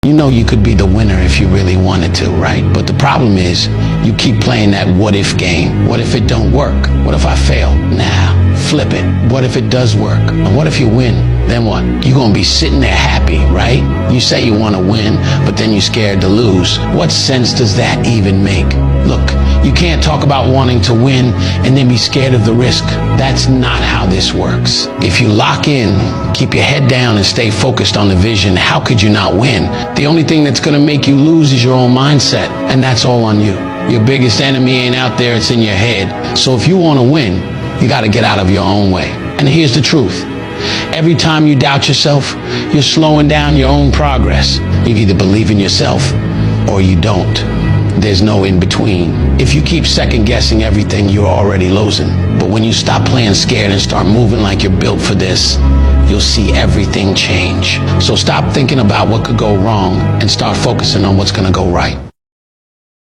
You know you could be the winner if you really wanted to, right? But the problem is you keep playing that what if game. What if it don't work? What if I fail? Nah, flip it. What if it does work? And what if you win? Then what? You're gonna be sitting there happy, right? You say you wanna win, but then you're scared to lose. What sense does that even make? Look, you can't talk about wanting to win and then be scared of the risk. That's not how this works. If you lock in, keep your head down and stay focused on the vision, how could you not win? The only thing that's gonna make you lose is your own mindset, and that's all on you. Your biggest enemy ain't out there, it's in your head. So if you wanna win, you gotta get out of your own way. And here's the truth. Every time you doubt yourself, you're slowing down your own progress. You either believe in yourself or you don't. There's no in between. If you keep second guessing everything, you're already losing. But when you stop playing scared and start moving like you're built for this, you'll see everything change. So stop thinking about what could go wrong and start focusing on what's gonna go right.